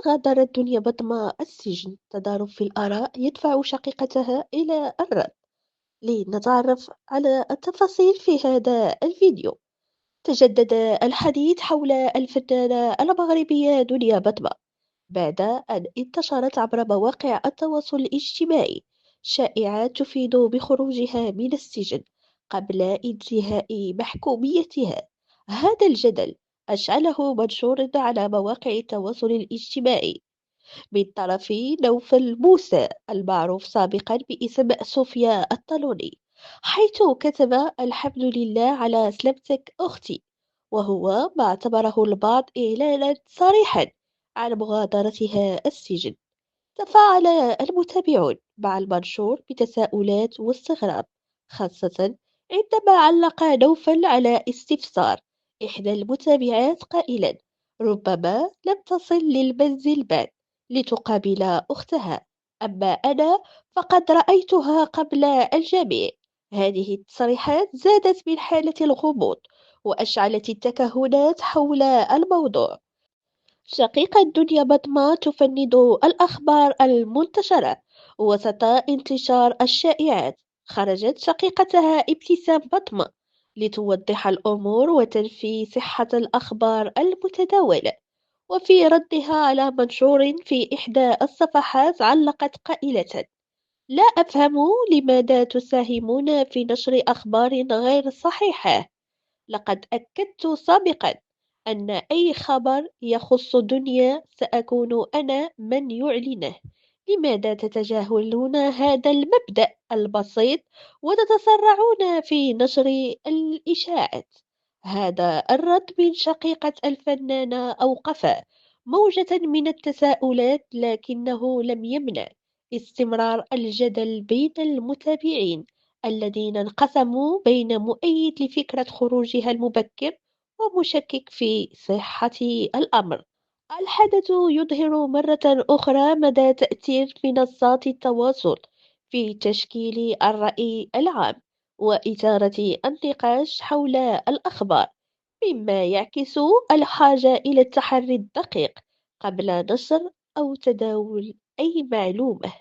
غادرت دنيا بطمة السجن؟ تضارب في الآراء يدفع شقيقتها إلى الرد. لنتعرف على التفاصيل في هذا الفيديو. تجدد الحديث حول الفنانة المغربية دنيا بطمة بعد أن انتشرت عبر مواقع التواصل الاجتماعي شائعات تفيد بخروجها من السجن قبل انتهاء محكوميتها. هذا الجدل أشعله منشور على مواقع التواصل الاجتماعي من طرف نوفل موسى المعروف سابقا باسم صوفيا الطالوني، حيث كتب: الحمد لله على سلامتك أختي، وهو ما اعتبره البعض إعلانا صريحا عن مغادرتها السجن. تفاعل المتابعون مع المنشور بتساؤلات واستغراب، خاصة عندما علق نوفل على استفسار إحدى المتابعات قائلا: ربما لم تصل للمنزل بعد لتقابل أختها، أما أنا فقد رأيتها قبل الجميع. هذه التصريحات زادت من حالة الغموض وأشعلت التكهنات حول الموضوع. شقيقة دنيا بطمة تفند الأخبار المنتشرة وسط انتشار الشائعات. خرجت شقيقتها ابتسام بطمة لتوضح الأمور وتنفي صحة الأخبار المتداولة. وفي ردها على منشور في إحدى الصفحات علقت قائلة: لا أفهم لماذا تساهمون في نشر أخبار غير صحيحة. لقد أكدت سابقا أن أي خبر يخص دنيا سأكون أنا من يعلنه. لماذا تتجاهلون هذا المبدأ البسيط وتتسرعون في نشر الإشاعات؟ هذا الرد من شقيقة الفنانة أوقف موجة من التساؤلات، لكنه لم يمنع استمرار الجدل بين المتابعين الذين انقسموا بين مؤيد لفكرة خروجها المبكر ومشكك في صحة الأمر. الحدث يظهر مرة أخرى مدى تأثير منصات التواصل في تشكيل الرأي العام وإثارة النقاش حول الأخبار، مما يعكس الحاجة إلى التحري الدقيق قبل نشر أو تداول أي معلومة.